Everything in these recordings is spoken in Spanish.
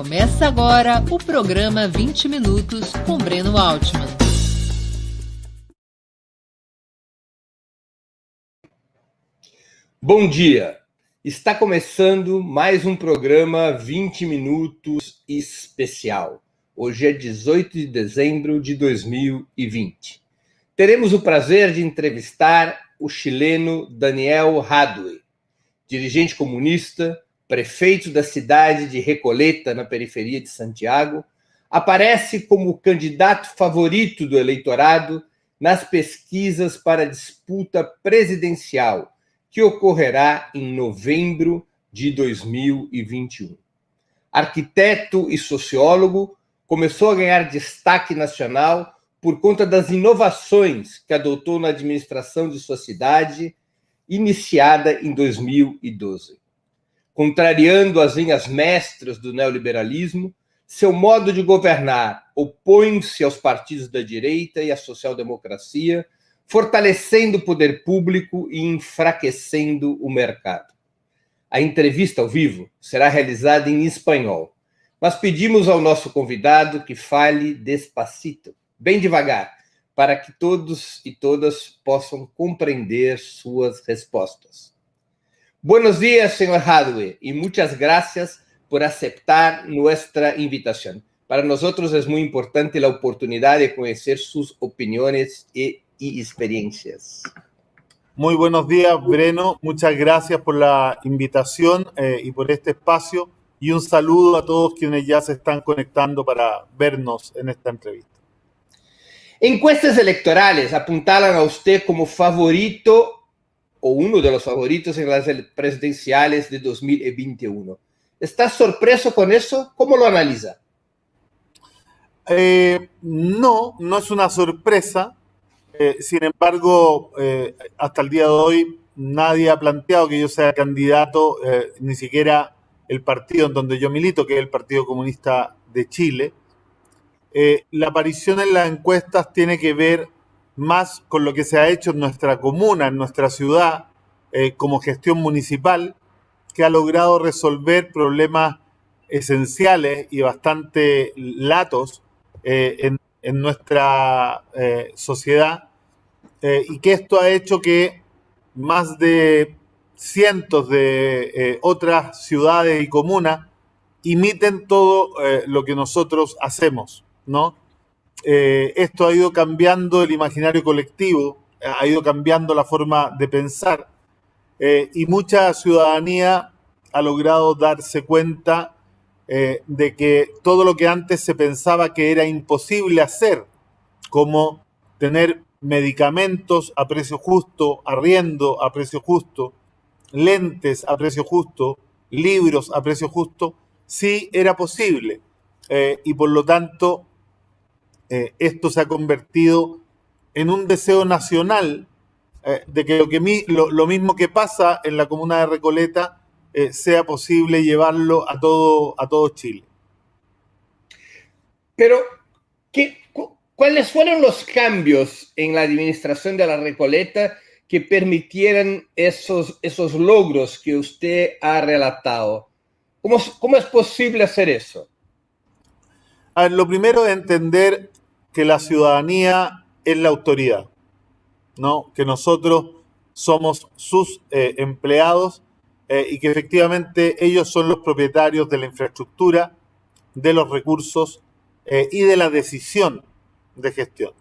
Começa agora o programa 20 Minutos com Breno Altman. Bom dia! Está começando mais um programa 20 Minutos especial. Hoje é 18 de dezembro de 2020. Teremos o prazer de entrevistar o chileno Daniel Jadwe, dirigente comunista, prefeito da cidade de Recoleta, na periferia de Santiago, aparece como candidato favorito do eleitorado nas pesquisas para a disputa presidencial, que ocorrerá em novembro de 2021. Arquiteto e sociólogo, começou a ganhar destaque nacional por conta das inovações que adotou na administração de sua cidade, iniciada em 2012. Contrariando as linhas mestras do neoliberalismo, seu modo de governar opõe-se aos partidos da direita e à social-democracia, fortalecendo o poder público e enfraquecendo o mercado. A entrevista ao vivo será realizada em espanhol, mas pedimos ao nosso convidado que fale despacito, bem devagar, para que todos e todas possam compreender suas respostas. Buenos días, señor Jadwe, y muchas gracias por aceptar nuestra invitación. Para nosotros es muy importante la oportunidad de conocer sus opiniones y experiencias. Muy buenos días, Breno. Muchas gracias por la invitación y por este espacio. Y un saludo a todos quienes ya se están conectando para vernos en esta entrevista. Encuestas electorales apuntalan a usted como favorito o uno de los favoritos en las presidenciales de 2021. ¿Estás sorpreso con eso? ¿Cómo lo analiza? No es una sorpresa. Sin embargo, hasta el día de hoy nadie ha planteado que yo sea candidato, ni siquiera el partido en donde yo milito, que es el Partido Comunista de Chile. La aparición en las encuestas tiene que ver más con lo que se ha hecho en nuestra comuna, en nuestra ciudad, como gestión municipal, que ha logrado resolver problemas esenciales y bastante latos en nuestra sociedad, y que esto ha hecho que más de cientos de otras ciudades y comunas imiten todo lo que nosotros hacemos, ¿no? Esto ha ido cambiando el imaginario colectivo, ha ido cambiando la forma de pensar, y mucha ciudadanía ha logrado darse cuenta de que todo lo que antes se pensaba que era imposible hacer, como tener medicamentos a precio justo, arriendo a precio justo, lentes a precio justo, libros a precio justo, sí era posible. Y por lo tanto, esto se ha convertido en un deseo nacional de que lo mismo que pasa en la comuna de Recoleta sea posible llevarlo a todo Chile. Pero, ¿cuáles fueron los cambios en la administración de la Recoleta que permitieran esos logros que usted ha relatado? ¿Cómo es posible hacer eso? A ver, lo primero es entender que la ciudadanía es la autoridad, ¿no? Que nosotros somos sus empleados y que efectivamente ellos son los propietarios de la infraestructura, de los recursos y de la decisión de gestión.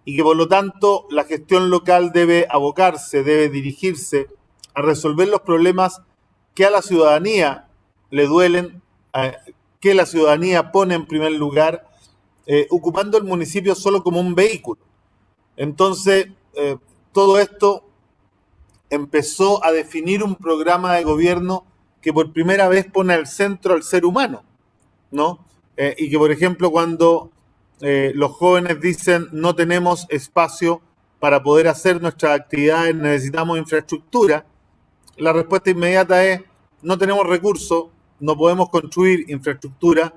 Y que por lo tanto la gestión local debe abocarse, debe dirigirse a resolver los problemas que a la ciudadanía le duelen, que la ciudadanía pone en primer lugar, ocupando el municipio solo como un vehículo. Entonces, todo esto empezó a definir un programa de gobierno que por primera vez pone al centro al ser humano, ¿no? Y que, por ejemplo, cuando los jóvenes dicen no tenemos espacio para poder hacer nuestras actividades, necesitamos infraestructura, la respuesta inmediata es no tenemos recursos, no podemos construir infraestructura,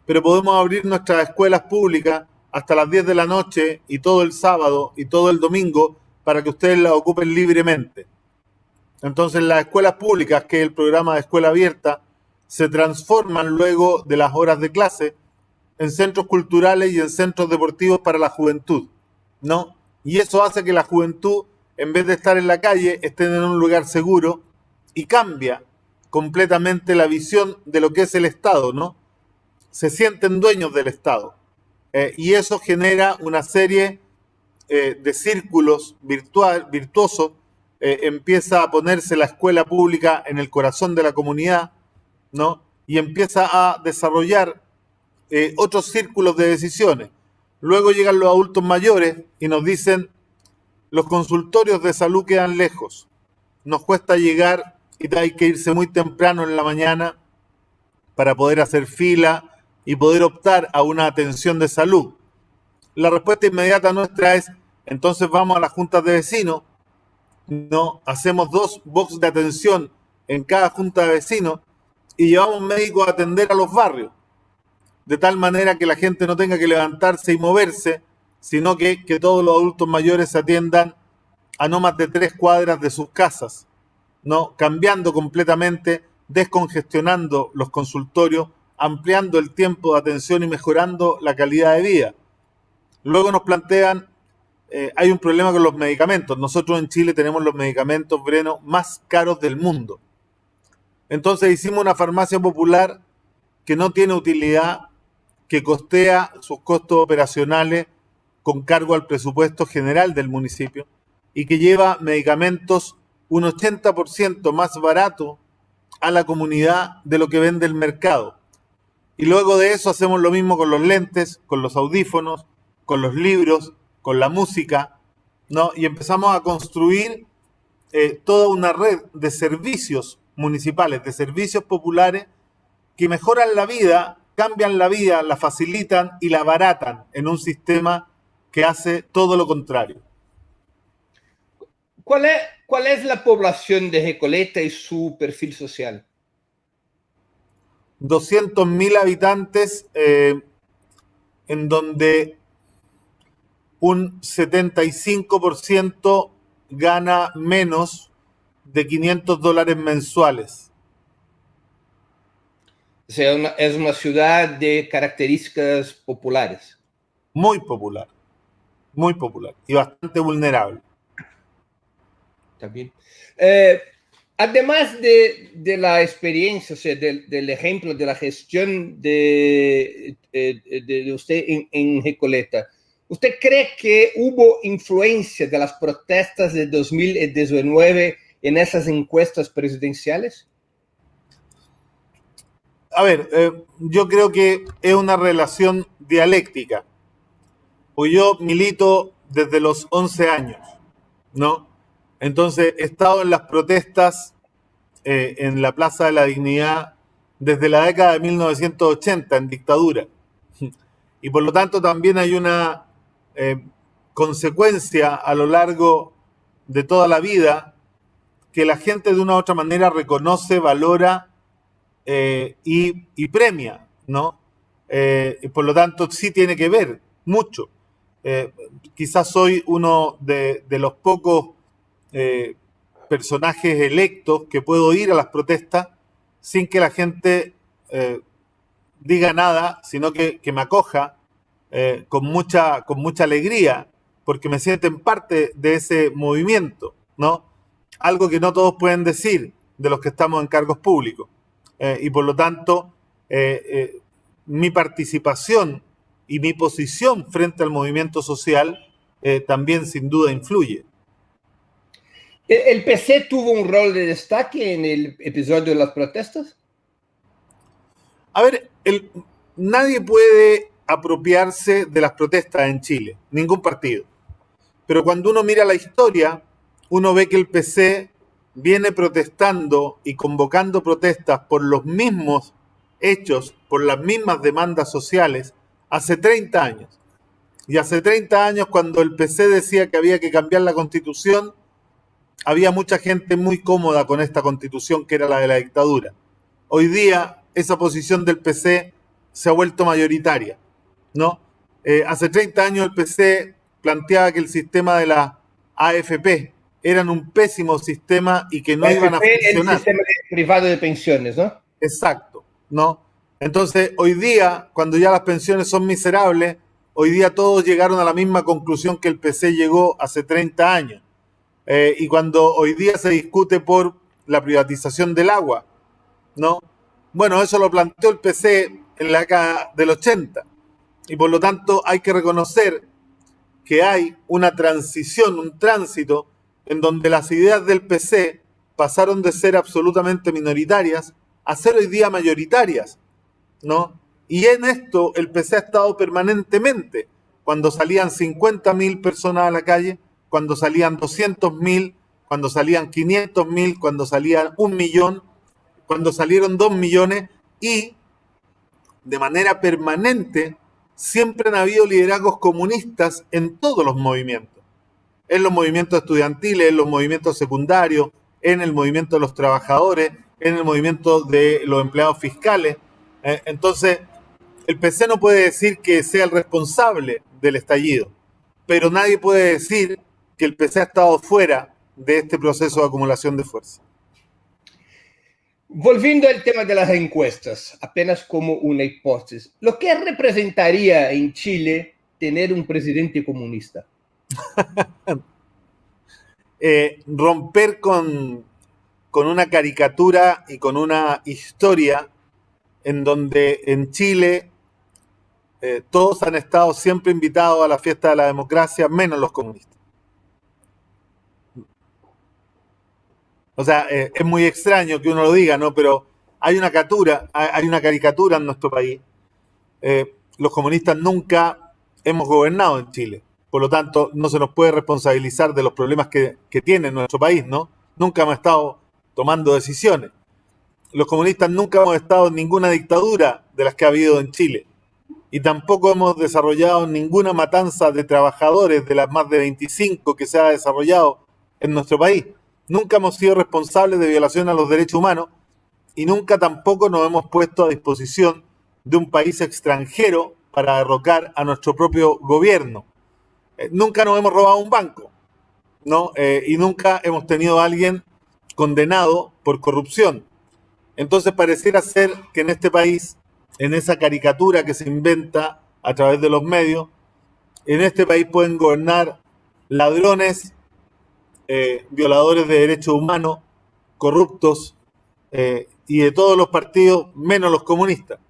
pero podemos abrir nuestras escuelas públicas hasta las 10 de la noche y todo el sábado y todo el domingo para que ustedes las ocupen libremente. Entonces las escuelas públicas, que es el programa de escuela abierta, se transforman luego de las horas de clase en centros culturales y en centros deportivos para la juventud, ¿no? Y eso hace que la juventud, en vez de estar en la calle, estén en un lugar seguro y cambia completamente la visión de lo que es el Estado, ¿no? Se sienten dueños del Estado. Y eso genera una serie de círculos virtuosos. Empieza a ponerse la escuela pública en el corazón de la comunidad, ¿no? Y empieza a desarrollar otros círculos de decisiones. Luego llegan los adultos mayores y nos dicen: los consultorios de salud quedan lejos, nos cuesta llegar y hay que irse muy temprano en la mañana para poder hacer fila y poder optar a una atención de salud. La respuesta inmediata nuestra es: entonces vamos a las juntas de vecinos, ¿no? Hacemos 2 box de atención en cada junta de vecinos y llevamos médicos a atender a los barrios, de tal manera que la gente no tenga que levantarse y moverse, sino que todos los adultos mayores se atiendan a no más de 3 cuadras de sus casas, ¿no? Cambiando completamente, descongestionando los consultorios, ampliando el tiempo de atención y mejorando la calidad de vida. Luego nos plantean, hay un problema con los medicamentos. Nosotros en Chile tenemos los medicamentos, Breno, más caros del mundo. Entonces hicimos una farmacia popular que no tiene utilidad, que costea sus costos operacionales con cargo al presupuesto general del municipio y que lleva medicamentos un 80% más barato a la comunidad de lo que vende el mercado. Y luego de eso hacemos lo mismo con los lentes, con los audífonos, con los libros, con la música, ¿no? Y empezamos a construir toda una red de servicios municipales, de servicios populares que mejoran la vida, cambian la vida, la facilitan y la abaratan en un sistema que hace todo lo contrario. ¿Cuál es la población de Recoleta y su perfil social? 200.000 habitantes, en donde un 75% gana menos de $500 mensuales. O sea, es una ciudad de características populares. Muy popular y bastante vulnerable. También. Además de la experiencia, o sea, del ejemplo de la gestión de usted en Recoleta, ¿usted cree que hubo influencia de las protestas de 2019 en esas encuestas presidenciales? A ver, yo creo que es una relación dialéctica. Pues yo milito desde los 11 años, ¿no? Entonces he estado en las protestas en la Plaza de la Dignidad desde la década de 1980, en dictadura. Y por lo tanto también hay una consecuencia a lo largo de toda la vida que la gente de una u otra manera reconoce, valora y premia, ¿no? Y por lo tanto sí tiene que ver mucho. Quizás soy uno de los pocos personajes electos que puedo ir a las protestas sin que la gente diga nada, sino que me acoja con mucha alegría, porque me sienten parte de ese movimiento, ¿no? Algo que no todos pueden decir de los que estamos en cargos públicos. Y por lo tanto, mi participación y mi posición frente al movimiento social también sin duda influye. ¿El PC tuvo un rol de destaque en el episodio de las protestas? A ver, nadie puede apropiarse de las protestas en Chile, ningún partido. Pero cuando uno mira la historia, uno ve que el PC viene protestando y convocando protestas por los mismos hechos, por las mismas demandas sociales, hace 30 años. Y hace 30 años, cuando el PC decía que había que cambiar la Constitución, había mucha gente muy cómoda con esta Constitución que era la de la dictadura. Hoy día, esa posición del PC se ha vuelto mayoritaria, ¿no? Hace 30 años el PC planteaba que el sistema de la AFP eran un pésimo sistema y que no iban a funcionar. El sistema privado de pensiones, ¿no? Exacto. ¿no? Entonces, hoy día, cuando ya las pensiones son miserables, hoy día todos llegaron a la misma conclusión que el PC llegó hace 30 años. Y cuando hoy día se discute por la privatización del agua, ¿no? Bueno, eso lo planteó el PC en la década del 80. Y por lo tanto hay que reconocer que hay una transición, un tránsito, en donde las ideas del PC pasaron de ser absolutamente minoritarias a ser hoy día mayoritarias, ¿no? Y en esto el PC ha estado permanentemente, cuando salían 50.000 personas a la calle, cuando salían 200.000, cuando salían 500.000, cuando salían 1.000.000, cuando salieron 2 millones, y de manera permanente siempre han habido liderazgos comunistas en todos los movimientos, en los movimientos estudiantiles, en los movimientos secundarios, en el movimiento de los trabajadores, en el movimiento de los empleados fiscales. Entonces, el PC no puede decir que sea el responsable del estallido, pero nadie puede decir que el PC ha estado fuera de este proceso de acumulación de fuerza. Volviendo al tema de las encuestas, apenas como una hipótesis, ¿lo que representaría en Chile tener un presidente comunista? Romper con una caricatura y con una historia en donde en Chile todos han estado siempre invitados a la fiesta de la democracia, menos los comunistas. O sea, es muy extraño que uno lo diga, ¿no? Pero hay una caricatura en nuestro país. Los comunistas nunca hemos gobernado en Chile. Por lo tanto, no se nos puede responsabilizar de los problemas que tiene nuestro país, ¿no? Nunca hemos estado tomando decisiones. Los comunistas nunca hemos estado en ninguna dictadura de las que ha habido en Chile. Y tampoco hemos desarrollado ninguna matanza de trabajadores de las más de 25 que se ha desarrollado en nuestro país. Nunca hemos sido responsables de violación a los derechos humanos y nunca tampoco nos hemos puesto a disposición de un país extranjero para derrocar a nuestro propio gobierno. Nunca nos hemos robado un banco, ¿no? Y nunca hemos tenido a alguien condenado por corrupción. Entonces pareciera ser que en este país, en esa caricatura que se inventa a través de los medios, en este país pueden gobernar ladrones, violadores de derechos humanos, corruptos, y de todos los partidos, menos los comunistas.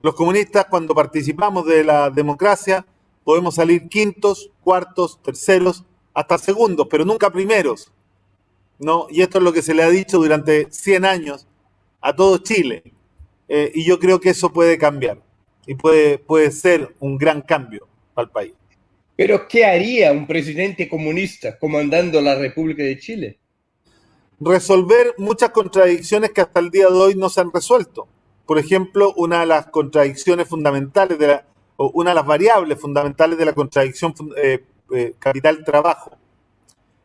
Los comunistas, cuando participamos de la democracia, podemos salir quintos, cuartos, terceros, hasta segundos, pero nunca primeros, ¿no? Y esto es lo que se le ha dicho durante 100 años a todo Chile. Y yo creo que eso puede cambiar. Y puede ser un gran cambio para el país. ¿Pero qué haría un presidente comunista comandando la República de Chile? Resolver muchas contradicciones que hasta el día de hoy no se han resuelto. Por ejemplo, una de las contradicciones fundamentales, una de las variables fundamentales de la contradicción capital-trabajo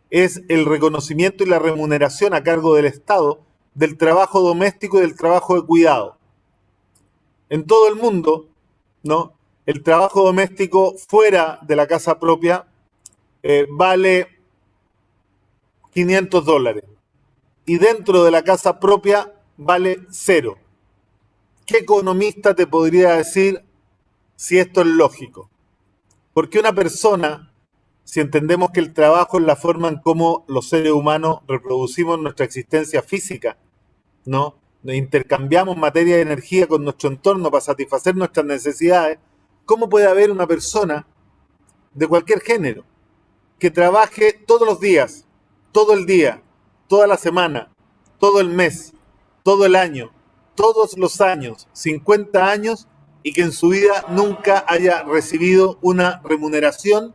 es el reconocimiento y la remuneración a cargo del Estado del trabajo doméstico y del trabajo de cuidado. En todo el mundo, ¿no?, el trabajo doméstico fuera de la casa propia vale $500 y dentro de la casa propia vale 0. ¿Qué economista te podría decir si esto es lógico? Porque una persona, si entendemos que el trabajo es la forma en cómo los seres humanos reproducimos nuestra existencia física, ¿no?, intercambiamos materia y energía con nuestro entorno para satisfacer nuestras necesidades, ¿cómo puede haber una persona de cualquier género que trabaje todos los días, todo el día, toda la semana, todo el mes, todo el año, todos los años, 50 años, y que en su vida nunca haya recibido una remuneración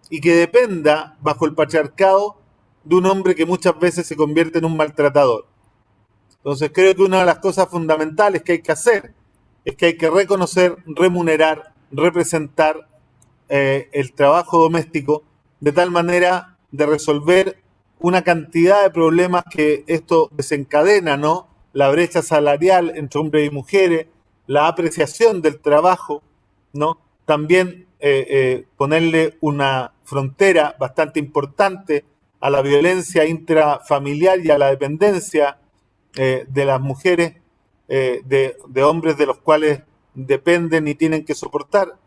y que dependa, bajo el patriarcado, de un hombre que muchas veces se convierte en un maltratador? Entonces creo que una de las cosas fundamentales que hay que hacer es que hay que reconocer, remunerar, representar el trabajo doméstico de tal manera de resolver una cantidad de problemas que esto desencadena, ¿no? La brecha salarial entre hombres y mujeres, la apreciación del trabajo, ¿no? También ponerle una frontera bastante importante a la violencia intrafamiliar y a la dependencia de las mujeres. de hombres de los cuales dependen y tienen que soportar.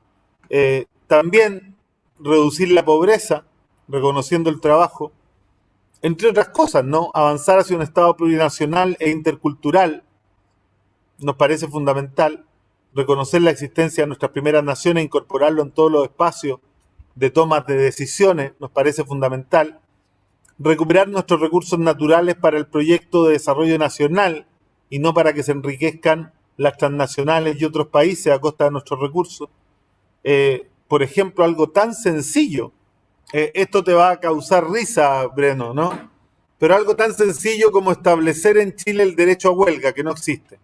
También reducir la pobreza, reconociendo el trabajo, entre otras cosas, ¿no? Avanzar hacia un Estado plurinacional e intercultural nos parece fundamental. Reconocer la existencia de nuestras primeras naciones e incorporarlo en todos los espacios de tomas de decisiones nos parece fundamental. Recuperar nuestros recursos naturales para el proyecto de desarrollo nacional y no para que se enriquezcan las transnacionales y otros países a costa de nuestros recursos. Por ejemplo, algo tan sencillo, esto te va a causar risa, Breno, ¿no? Pero algo tan sencillo como establecer en Chile el derecho a huelga, que no existe.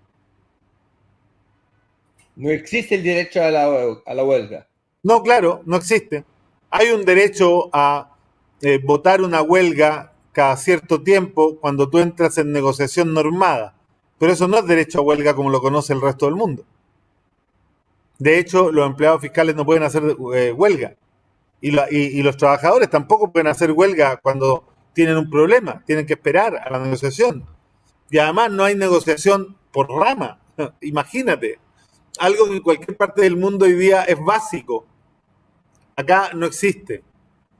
No existe el derecho a la huelga. No, claro, no existe. Hay un derecho a votar una huelga cada cierto tiempo cuando tú entras en negociación normada, pero eso no es derecho a huelga como lo conoce el resto del mundo. De hecho, los empleados fiscales no pueden hacer huelga y los trabajadores tampoco pueden hacer huelga cuando tienen un problema, tienen que esperar a la negociación. Y además no hay negociación por rama, imagínate. Algo que en cualquier parte del mundo hoy día es básico. Acá no existe,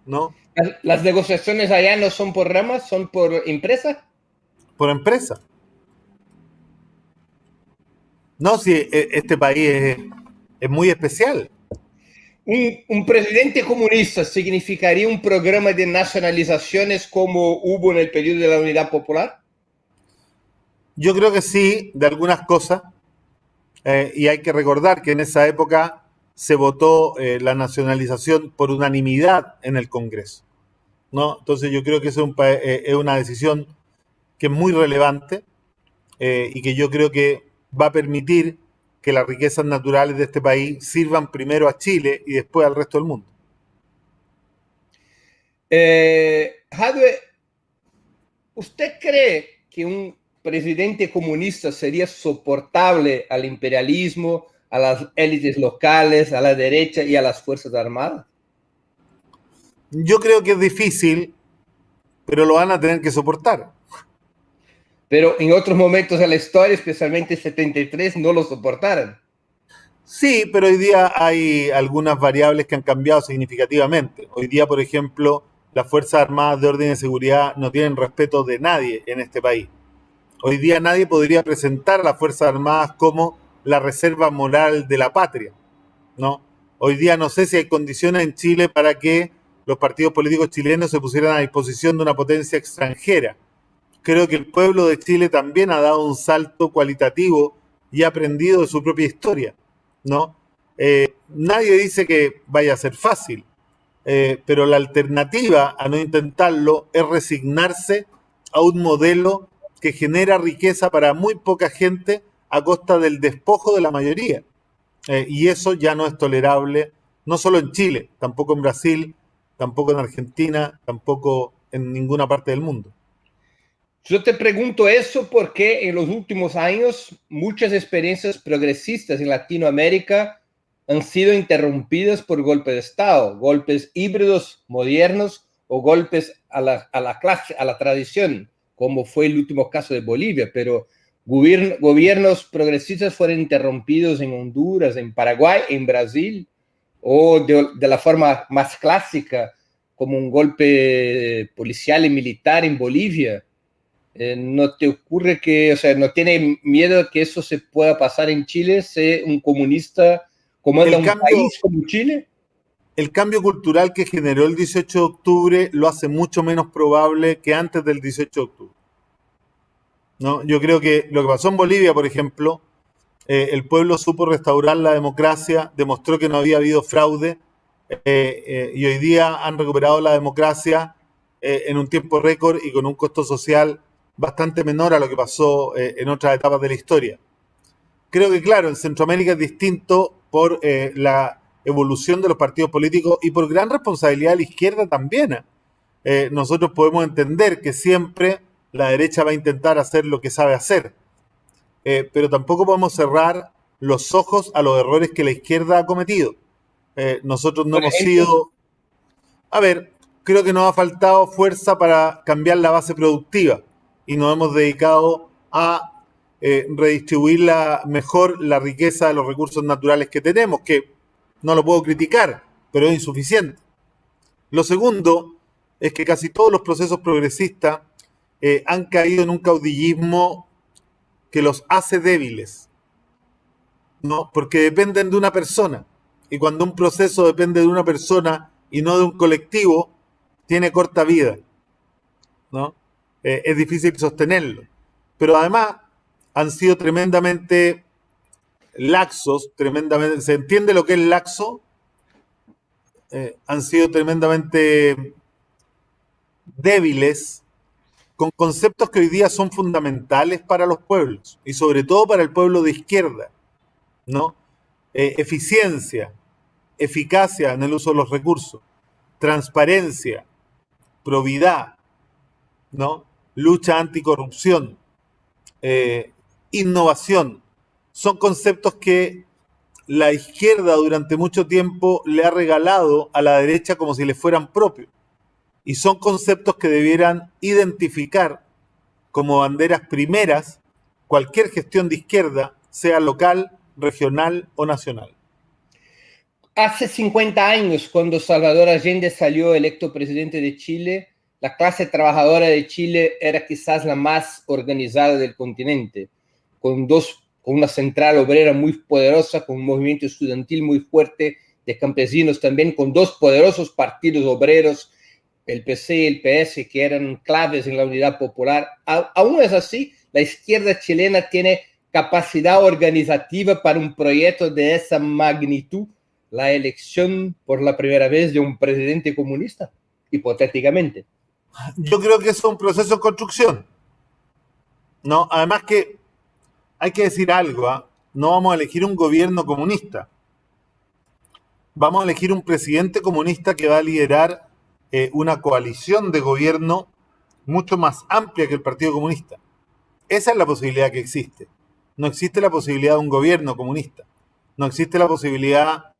¿no? ¿Las negociaciones allá no son por ramas, son por empresa? Por empresa. No, si este país es muy especial. ¿Un presidente comunista significaría un programa de nacionalizaciones como hubo en el periodo de la Unidad Popular? Yo creo que sí, de algunas cosas. Y hay que recordar que en esa época se votó la nacionalización por unanimidad en el Congreso, ¿no? Entonces yo creo que es una decisión que es muy relevante y que yo creo que va a permitir que las riquezas naturales de este país sirvan primero a Chile y después al resto del mundo. Jadwe, ¿usted cree que un presidente comunista sería soportable al imperialismo, a las élites locales, a la derecha y a las Fuerzas Armadas? Yo creo que es difícil, pero lo van a tener que soportar. Pero en otros momentos de la historia, especialmente en 73, no lo soportaron. Sí, pero hoy día hay algunas variables que han cambiado significativamente. Hoy día, por ejemplo, las Fuerzas Armadas de Orden y Seguridad no tienen respeto de nadie en este país. Hoy día nadie podría presentar a las Fuerzas Armadas como la reserva moral de la patria, ¿no? Hoy día no sé si hay condiciones en Chile para que los partidos políticos chilenos se pusieran a disposición de una potencia extranjera. Creo que el pueblo de Chile también ha dado un salto cualitativo y ha aprendido de su propia historia, ¿no? Nadie dice que vaya a ser fácil, pero la alternativa a no intentarlo es resignarse a un modelo que genera riqueza para muy poca gente a costa del despojo de la mayoría. Y eso ya no es tolerable, no solo en Chile, tampoco en Brasil, tampoco en Argentina, tampoco en ninguna parte del mundo. Yo te pregunto eso porque en los últimos años muchas experiencias progresistas en Latinoamérica han sido interrumpidas por golpes de Estado, golpes híbridos, modernos o golpes a la clase, a la tradición, como fue el último caso de Bolivia, pero gobiernos progresistas fueron interrumpidos en Honduras, en Paraguay, en Brasil, o de la forma más clásica, como un golpe policial y militar en Bolivia. ¿No te ocurre que, o sea, no tiene miedo de que eso se pueda pasar en Chile, si un comunista comanda un país como Chile? El cambio cultural que generó el 18 de octubre lo hace mucho menos probable que antes del 18 de octubre, ¿no? Yo creo que lo que pasó en Bolivia, por ejemplo, el pueblo supo restaurar la democracia, demostró que no había habido fraude y hoy día han recuperado la democracia en un tiempo récord y con un costo social bastante menor a lo que pasó en otras etapas de la historia. Creo que, claro, en Centroamérica es distinto por la evolución de los partidos políticos y por gran responsabilidad de la izquierda también. Nosotros podemos entender que siempre la derecha va a intentar hacer lo que sabe hacer, pero tampoco podemos cerrar los ojos a los errores que la izquierda ha cometido. Nosotros no hemos sido... A ver, creo que nos ha faltado fuerza para cambiar la base productiva y nos hemos dedicado a redistribuir mejor la riqueza de los recursos naturales que tenemos, que no lo puedo criticar, pero es insuficiente. Lo segundo es que casi todos los procesos progresistas han caído en un caudillismo que los hace débiles, ¿no? Porque dependen de una persona. Y cuando un proceso depende de una persona y no de un colectivo, tiene corta vida, ¿no? Es difícil sostenerlo. Pero además han sido tremendamente laxos, ¿se entiende lo que es laxo? Han sido tremendamente débiles con conceptos que hoy día son fundamentales para los pueblos y sobre todo para el pueblo de izquierda, ¿no? Eficiencia, eficacia en el uso de los recursos, transparencia, probidad, ¿no? Lucha anticorrupción, innovación. Son conceptos que la izquierda durante mucho tiempo le ha regalado a la derecha como si le fueran propios. Y son conceptos que debieran identificar como banderas primeras cualquier gestión de izquierda, sea local, regional o nacional. Hace 50 años, cuando Salvador Allende salió electo presidente de Chile, la clase trabajadora de Chile era quizás la más organizada del continente, con una central obrera muy poderosa, con un movimiento estudiantil muy fuerte de campesinos también, con dos poderosos partidos obreros, el PC y el PS, que eran claves en la unidad popular. Aún es así, la izquierda chilena tiene capacidad organizativa para un proyecto de esa magnitud, la elección por la primera vez de un presidente comunista, hipotéticamente. Yo creo que eso es un proceso de construcción, ¿no? Además que hay que decir algo, ¿eh? No vamos a elegir un gobierno comunista. Vamos a elegir un presidente comunista que va a liderar una coalición de gobierno mucho más amplia que el Partido Comunista. Esa es la posibilidad que existe. No existe la posibilidad de un gobierno comunista. No existe la posibilidad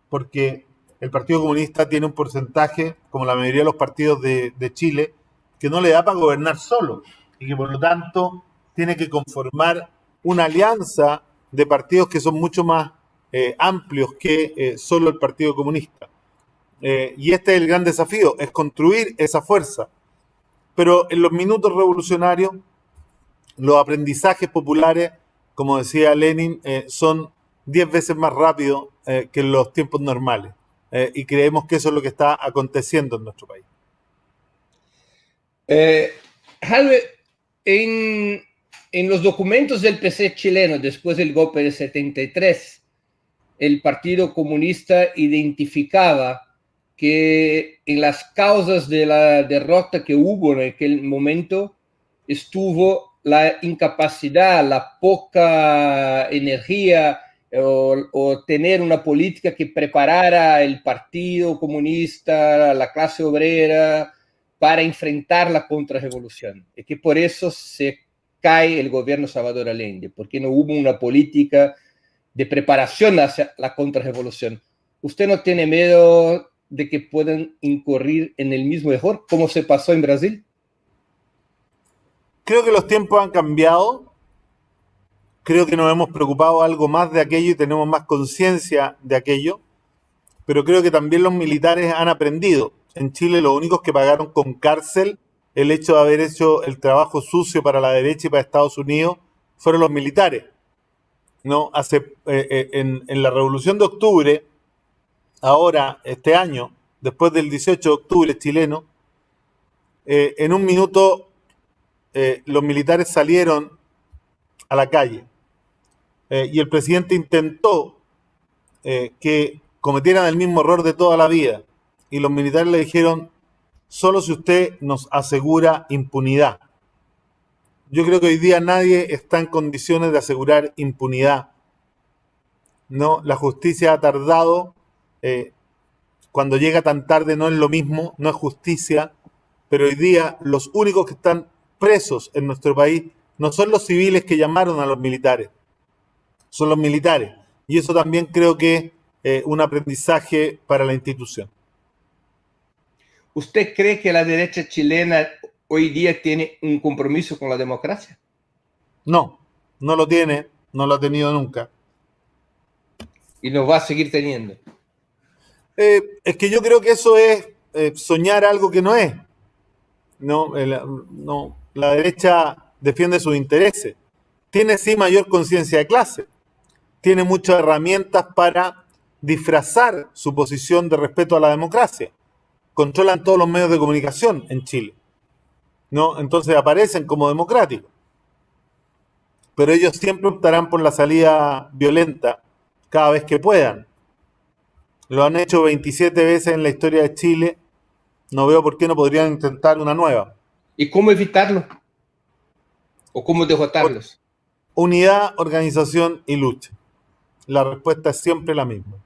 porque el Partido Comunista tiene un porcentaje, como la mayoría de los partidos de Chile, que no le da para gobernar solo y que por lo tanto tiene que conformar una alianza de partidos que son mucho más amplios que solo el Partido Comunista. Y este es el gran desafío, es construir esa fuerza. Pero en los minutos revolucionarios, los aprendizajes populares, como decía Lenin, son 10 veces más rápidos que en los tiempos normales. Y creemos que eso es lo que está aconteciendo en nuestro país. Halbe, en los documentos del PC chileno, después del golpe de 73, el Partido Comunista identificaba que en las causas de la derrota que hubo en aquel momento estuvo la incapacidad, la poca energía o tener una política que preparara el Partido Comunista, la clase obrera, para enfrentar la contrarrevolución. Y que por eso se cae el gobierno Salvador Allende, porque no hubo una política de preparación hacia la contrarrevolución. ¿Usted no tiene miedo de que puedan incurrir en el mismo error, como se pasó en Brasil? Creo que los tiempos han cambiado. Creo que nos hemos preocupado algo más de aquello y tenemos más conciencia de aquello. Pero creo que también los militares han aprendido. En Chile los únicos que pagaron con cárcel el hecho de haber hecho el trabajo sucio para la derecha y para Estados Unidos fueron los militares, ¿no? En la Revolución de Octubre, ahora, este año, después del 18 de octubre chileno, en un minuto los militares salieron a la calle y el presidente intentó que cometieran el mismo error de toda la vida y los militares le dijeron: solo si usted nos asegura impunidad. Yo creo que hoy día nadie está en condiciones de asegurar impunidad, ¿no? La justicia ha tardado, cuando llega tan tarde no es lo mismo, no es justicia, pero hoy día los únicos que están presos en nuestro país no son los civiles que llamaron a los militares, son los militares. Y eso también creo que es un aprendizaje para la institución. ¿Usted cree que la derecha chilena hoy día tiene un compromiso con la democracia? No, no lo tiene, no lo ha tenido nunca. Y nos va a seguir teniendo. Es que yo creo que eso es soñar algo que no es. No, la derecha defiende sus intereses. Tiene sí mayor conciencia de clase. Tiene muchas herramientas para disfrazar su posición de respeto a la democracia. Controlan todos los medios de comunicación en Chile, ¿no? Entonces aparecen como democráticos. Pero ellos siempre optarán por la salida violenta cada vez que puedan. Lo han hecho 27 veces en la historia de Chile. No veo por qué no podrían intentar una nueva. ¿Y cómo evitarlo? ¿O cómo derrotarlos? Unidad, organización y lucha. La respuesta es siempre la misma.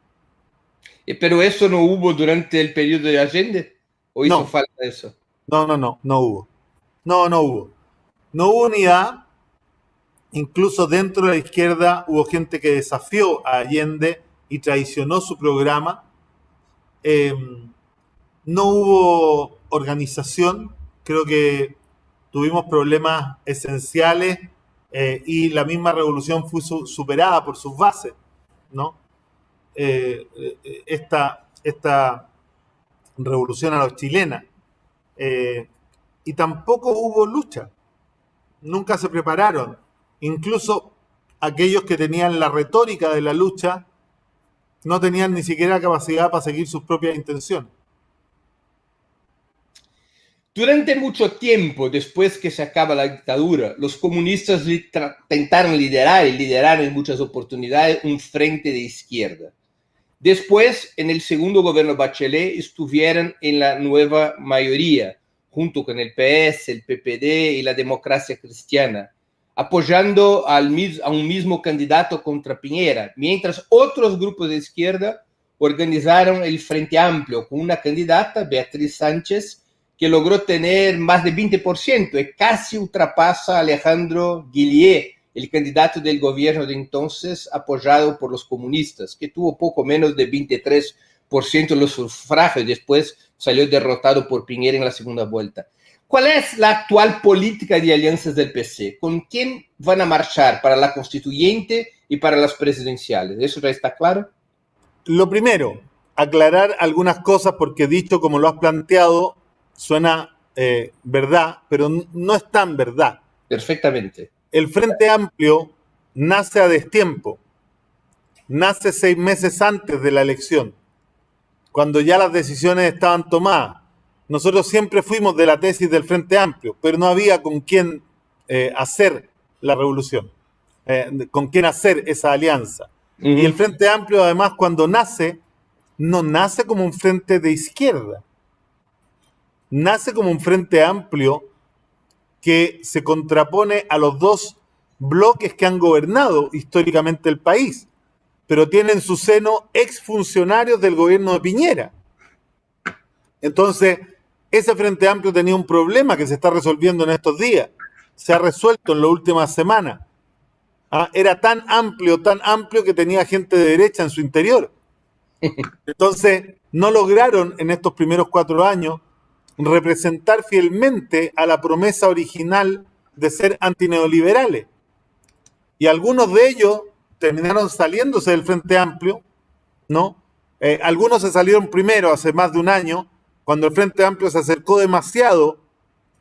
¿Pero eso no hubo durante el periodo de Allende? ¿O hizo No. falta eso? No hubo. No hubo. No hubo unidad. Incluso dentro de la izquierda hubo gente que desafió a Allende y traicionó su programa. No hubo organización. Creo que tuvimos problemas esenciales y la misma revolución fue superada por sus bases, ¿no? Esta revolución a la chilena. Y tampoco hubo lucha. Nunca se prepararon. Incluso aquellos que tenían la retórica de la lucha no tenían ni siquiera capacidad para seguir sus propias intenciones. Durante mucho tiempo, después que se acaba la dictadura, los comunistas intentaron liderar y lideraron en muchas oportunidades un frente de izquierda. Después, en el segundo gobierno Bachelet, estuvieron en la nueva mayoría, junto con el PS, el PPD y la Democracia Cristiana, apoyando a un mismo candidato contra Piñera, mientras otros grupos de izquierda organizaron el Frente Amplio con una candidata, Beatriz Sánchez, que logró tener más de 20% y casi ultrapasa a Alejandro Guillier, el candidato del gobierno de entonces, apoyado por los comunistas, que tuvo poco menos de 23% de los sufragios y después salió derrotado por Piñera en la segunda vuelta. ¿Cuál es la actual política de alianzas del PC? ¿Con quién van a marchar para la constituyente y para las presidenciales? ¿Eso ya está claro? Lo primero, aclarar algunas cosas porque dicho como lo has planteado, suena verdad, pero no es tan verdad. Perfectamente. El Frente Amplio nace a destiempo, nace 6 meses antes de la elección, cuando ya las decisiones estaban tomadas. Nosotros siempre fuimos de la tesis del Frente Amplio, pero no había con quién hacer la revolución, con quién hacer esa alianza. Y el Frente Amplio, además, cuando nace, no nace como un frente de izquierda. Nace como un Frente Amplio que se contrapone a los dos bloques que han gobernado históricamente el país, pero tiene en su seno exfuncionarios del gobierno de Piñera. Entonces, ese Frente Amplio tenía un problema que se está resolviendo en estos días. Se ha resuelto en las últimas semanas. Era tan amplio que tenía gente de derecha en su interior. Entonces, no lograron en estos primeros 4 años representar fielmente a la promesa original de ser antineoliberales. Y algunos de ellos terminaron saliéndose del Frente Amplio, ¿no? Algunos se salieron primero, hace más de un año, cuando el Frente Amplio se acercó demasiado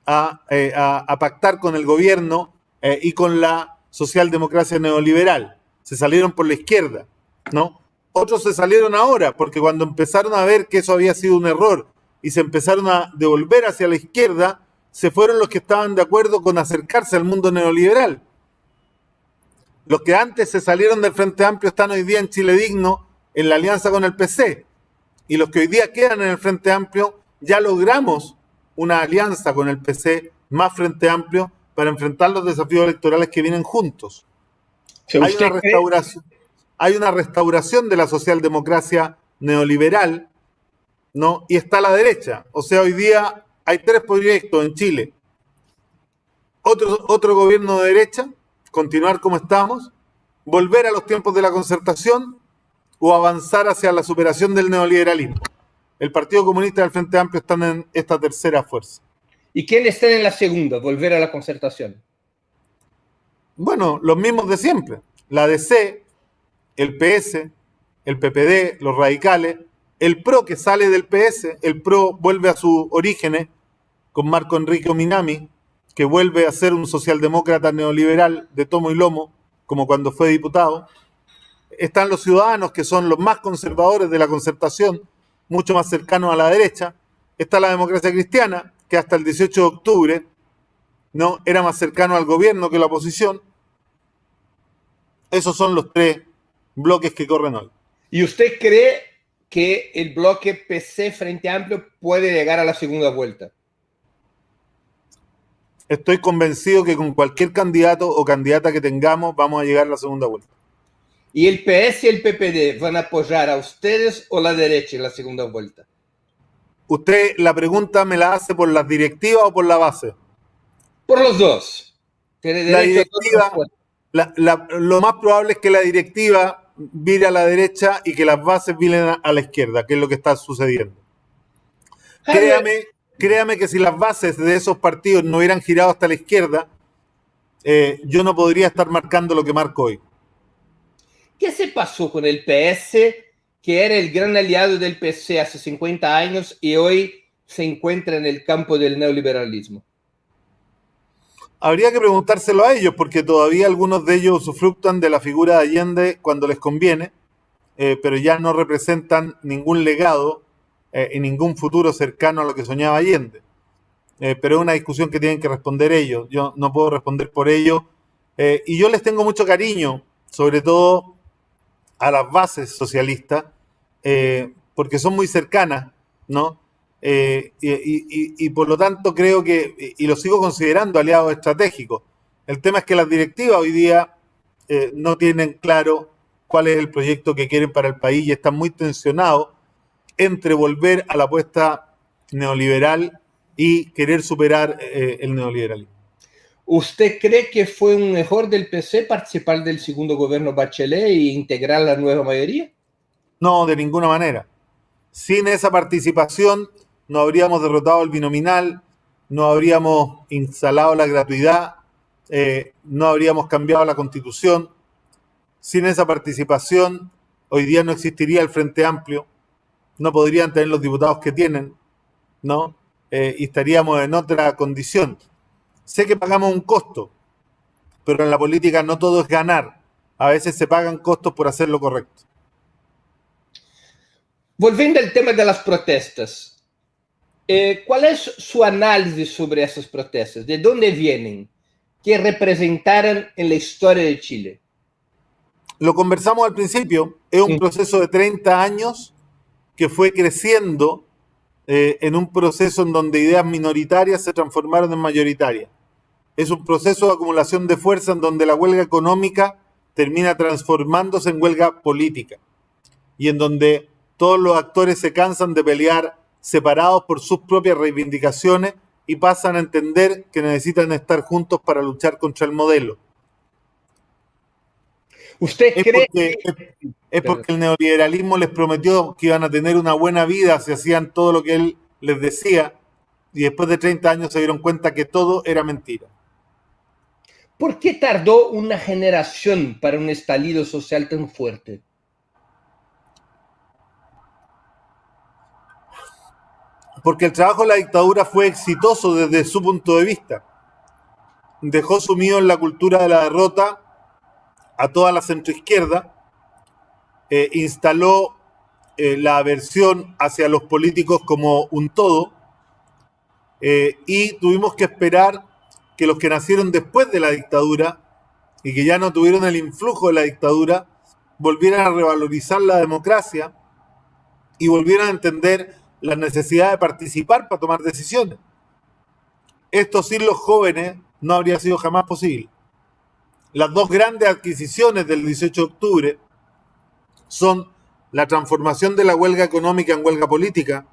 a pactar con el gobierno y con la socialdemocracia neoliberal. Se salieron por la izquierda, ¿no? Otros se salieron ahora, porque cuando empezaron a ver que eso había sido un error y se empezaron a devolver hacia la izquierda, se fueron los que estaban de acuerdo con acercarse al mundo neoliberal. Los que antes se salieron del Frente Amplio están hoy día en Chile Digno, en la alianza con el PC. Y los que hoy día quedan en el Frente Amplio, ya logramos una alianza con el PC más Frente Amplio para enfrentar los desafíos electorales que vienen juntos. Hay una restauración de la socialdemocracia neoliberal, ¿no? Y está la derecha. O sea, hoy día hay 3 proyectos en Chile. Otro gobierno de derecha, continuar como estamos, volver a los tiempos de la concertación o avanzar hacia la superación del neoliberalismo. El Partido Comunista y el Frente Amplio están en esta tercera fuerza. ¿Y quién está en la segunda? Volver a la concertación. Bueno, los mismos de siempre. La DC, el PS, el PPD, los radicales, el PRO que sale del PS, el PRO vuelve a sus orígenes con Marco Enrique Minami, que vuelve a ser un socialdemócrata neoliberal de tomo y lomo, como cuando fue diputado. Están los Ciudadanos, que son los más conservadores de la Concertación, mucho más cercanos a la derecha. Está la Democracia Cristiana, que hasta el 18 de octubre no era más cercano al gobierno que la oposición. Esos son los tres bloques que corren hoy. ¿Y usted cree que el bloque PC Frente Amplio puede llegar a la segunda vuelta? Estoy convencido que con cualquier candidato o candidata que tengamos vamos a llegar a la segunda vuelta. ¿Y el PS y el PPD van a apoyar a ustedes o la derecha en la segunda vuelta? ¿Usted la pregunta me la hace por las directivas o por la base? Por los dos. Tiene La derecho a directiva, lo más probable es que la directiva vire a la derecha y que las bases viren a la izquierda, que es lo que está sucediendo. Créame que si las bases de esos partidos no hubieran girado hasta la izquierda, yo no podría estar marcando lo que marco hoy. ¿Qué se pasó con el PS, que era el gran aliado del PC hace 50 años y hoy se encuentra en el campo del neoliberalismo? Habría que preguntárselo a ellos, porque todavía algunos de ellos usufructan de la figura de Allende cuando les conviene, pero ya no representan ningún legado y ningún futuro cercano a lo que soñaba Allende. Pero es una discusión que tienen que responder ellos. Yo no puedo responder por ellos. Y yo les tengo mucho cariño, sobre todo a las bases socialistas, porque son muy cercanas, ¿no? Y por lo tanto creo que, y lo sigo considerando aliados estratégicos. El tema es que las directivas hoy día no tienen claro cuál es el proyecto que quieren para el país y están muy tensionados entre volver a la apuesta neoliberal y querer superar el neoliberalismo. ¿Usted cree que fue un error del PC participar del segundo gobierno Bachelet e integrar la nueva mayoría? No, de ninguna manera. Sin esa participación no habríamos derrotado el binominal, no habríamos instalado la gratuidad, no habríamos cambiado la Constitución. Sin esa participación, hoy día no existiría el Frente Amplio, no podrían tener los diputados que tienen, ¿no? Y estaríamos en otra condición. Sé que pagamos un costo, pero en la política no todo es ganar. A veces se pagan costos por hacer lo correcto. Volviendo al tema de las protestas, ¿cuál es su análisis sobre esas protestas? ¿De dónde vienen? ¿Qué representaron en la historia de Chile? Lo conversamos al principio, es un proceso de 30 años que fue creciendo en un proceso en donde ideas minoritarias se transformaron en mayoritarias. Es un proceso de acumulación de fuerza en donde la huelga económica termina transformándose en huelga política y en donde todos los actores se cansan de pelear separados por sus propias reivindicaciones y pasan a entender que necesitan estar juntos para luchar contra el modelo. ¿Usted cree es porque el neoliberalismo les prometió que iban a tener una buena vida si hacían todo lo que él les decía y después de 30 años se dieron cuenta que todo era mentira? ¿Por qué tardó una generación para un estallido social tan fuerte? Porque el trabajo de la dictadura fue exitoso desde su punto de vista. Dejó sumido en la cultura de la derrota a toda la centroizquierda, instaló la aversión hacia los políticos como un todo, y tuvimos que esperar que los que nacieron después de la dictadura y que ya no tuvieron el influjo de la dictadura volvieran a revalorizar la democracia y volvieran a entender la necesidad de participar para tomar decisiones. Esto sin los jóvenes no habría sido jamás posible. Las dos grandes adquisiciones del 18 de octubre son la transformación de la huelga económica en huelga política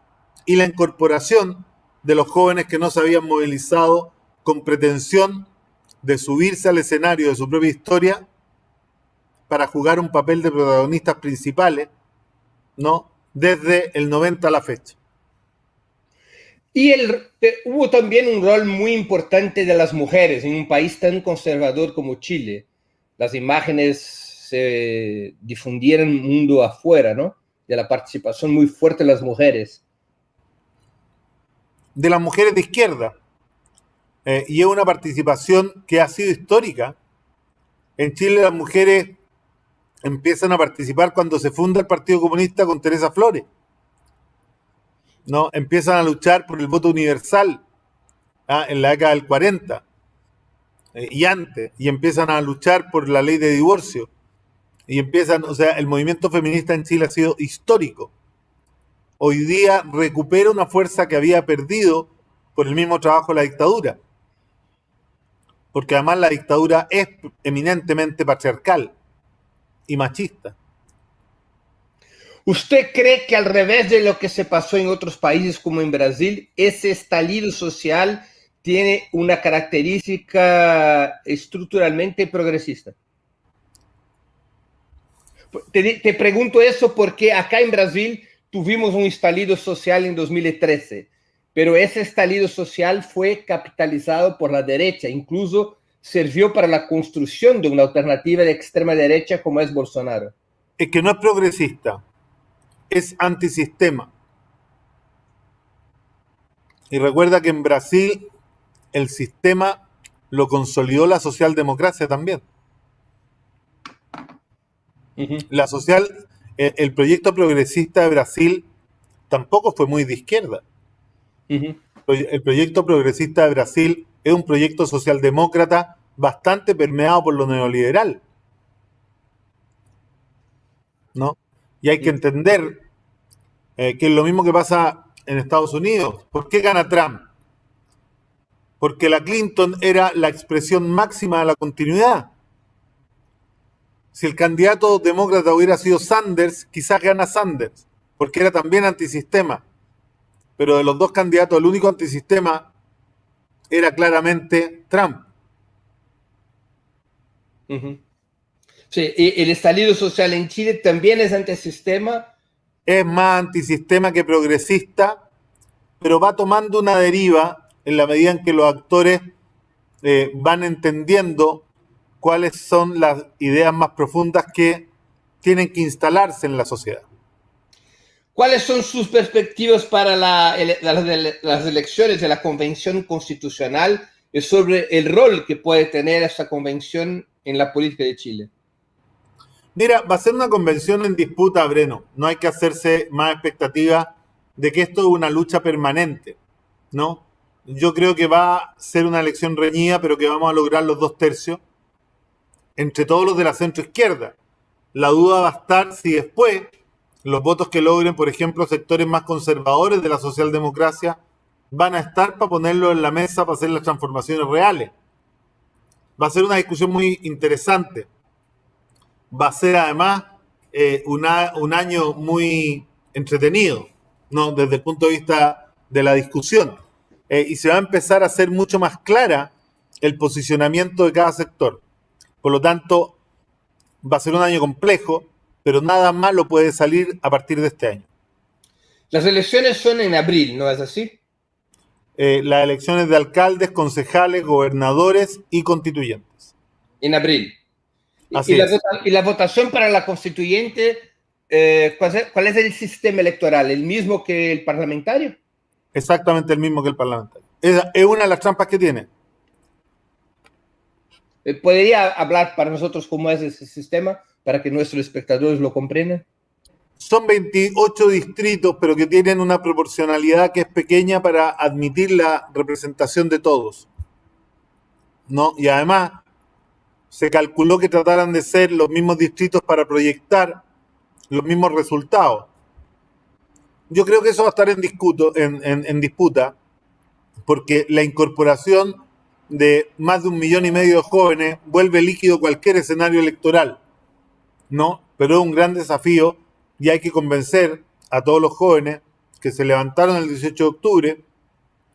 y la incorporación de los jóvenes que no se habían movilizado con pretensión de subirse al escenario de su propia historia para jugar un papel de protagonistas principales, ¿no? Desde el 90 a la fecha. Y hubo también un rol muy importante de las mujeres en un país tan conservador como Chile. Las imágenes se difundieron mundo afuera, ¿no? De la participación muy fuerte de las mujeres. De las mujeres de izquierda. Y es una participación que ha sido histórica. En Chile las mujeres empiezan a participar cuando se funda el Partido Comunista con Teresa Flores, ¿no? Empiezan a luchar por el voto universal en la década del 40 y antes, y empiezan a luchar por la ley de divorcio. Y o sea, el movimiento feminista en Chile ha sido histórico. Hoy día recupera una fuerza que había perdido por el mismo trabajo de la dictadura. Porque además la dictadura es eminentemente patriarcal y machista. ¿Usted cree que al revés de lo que se pasó en otros países como en Brasil, ese estallido social tiene una característica estructuralmente progresista? Te pregunto eso porque acá en Brasil tuvimos un estallido social en 2013, pero ese estallido social fue capitalizado por la derecha, incluso sirvió para la construcción de una alternativa de extrema derecha como es Bolsonaro. Es que no es progresista, es antisistema. Y recuerda que en Brasil el sistema lo consolidó la socialdemocracia también. El proyecto progresista de Brasil tampoco fue muy de izquierda. El proyecto progresista de Brasil es un proyecto socialdemócrata bastante permeado por lo neoliberal, ¿no? Y hay que entender que es lo mismo que pasa en Estados Unidos. ¿Por qué gana Trump? Porque la Clinton era la expresión máxima de la continuidad. Si el candidato demócrata hubiera sido Sanders, quizás gana Sanders, porque era también antisistema. Pero de los dos candidatos, el único antisistema era claramente Trump. Sí, y el estallido social en Chile también es antisistema. Es más antisistema que progresista, pero va tomando una deriva en la medida en que los actores van entendiendo cuáles son las ideas más profundas que tienen que instalarse en la sociedad. ¿Cuáles son sus perspectivas para las elecciones de la Convención Constitucional y sobre el rol que puede tener esta convención en la política de Chile? Mira, va a ser una convención en disputa, Breno. No hay que hacerse más expectativa de que esto es una lucha permanente, ¿no? Yo creo que va a ser una elección reñida, pero que vamos a lograr los 2/3 entre todos los de la centroizquierda. La duda va a estar si después los votos que logren, por ejemplo, sectores más conservadores de la socialdemocracia, van a estar para ponerlo en la mesa para hacer las transformaciones reales. Va a ser una discusión muy interesante. Va a ser además un año muy entretenido, ¿no? Desde el punto de vista de la discusión. Y se va a empezar a hacer mucho más clara el posicionamiento de cada sector. Por lo tanto, va a ser un año complejo, pero nada malo puede salir a partir de este año. Las elecciones son en abril, ¿no es así? Las elecciones de alcaldes, concejales, gobernadores y constituyentes. En abril. Así es. ¿Y la votación para la constituyente, cuál es el sistema electoral? ¿El mismo que el parlamentario? Exactamente el mismo que el parlamentario. Es una de las trampas que tiene. ¿Podría hablar para nosotros cómo es ese sistema para que nuestros espectadores lo comprendan? Son 28 distritos, pero que tienen una proporcionalidad que es pequeña para admitir la representación de todos, ¿no? Y además se calculó que trataran de ser los mismos distritos para proyectar los mismos resultados. Yo creo que eso va a estar en disputa, porque la incorporación de más de 1,5 millones de jóvenes vuelve líquido cualquier escenario electoral, ¿no? Pero es un gran desafío y hay que convencer a todos los jóvenes que se levantaron el 18 de octubre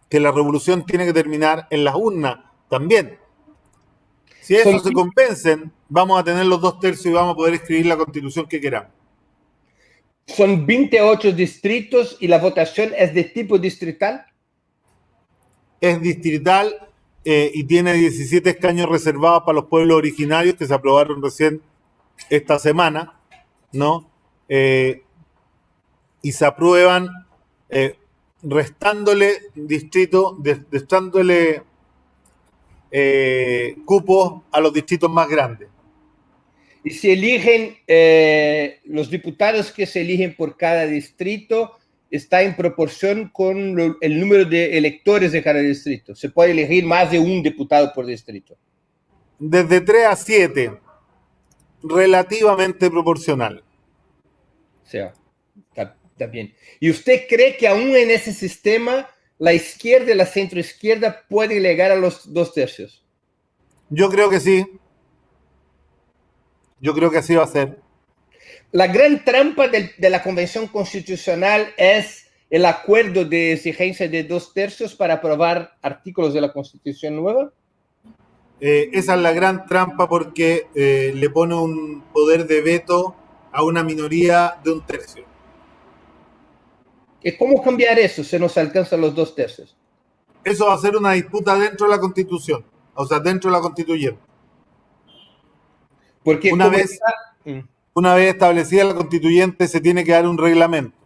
que la revolución tiene que terminar en las urnas también. Si eso se convencen, vamos a tener los 2/3 y vamos a poder escribir la constitución que queramos. Son 28 distritos y la votación es de tipo distrital. es distrital y tiene 17 escaños reservados para los pueblos originarios que se aprobaron recién esta semana, ¿no? Y se aprueban restándole cupos a los distritos más grandes. Y se eligen, los diputados que se eligen por cada distrito está en proporción con el número de electores de cada distrito. Se puede elegir más de un diputado por distrito. Desde 3 a 7, relativamente proporcional. O sea, está bien. ¿Y usted cree que aún en ese sistema la izquierda y la centroizquierda pueden llegar a los 2/3? Yo creo que sí. Yo creo que así va a ser. La gran trampa de la Convención Constitucional es el acuerdo de exigencia de 2/3 para aprobar artículos de la Constitución nueva. Esa es la gran trampa porque le pone un poder de veto a una minoría de 1/3. ¿Y cómo cambiar eso si no se alcanzan los 2/3? Eso va a ser una disputa dentro de la Constitución, o sea, dentro de la Constituyente. Porque una vez establecida la Constituyente se tiene que dar un reglamento.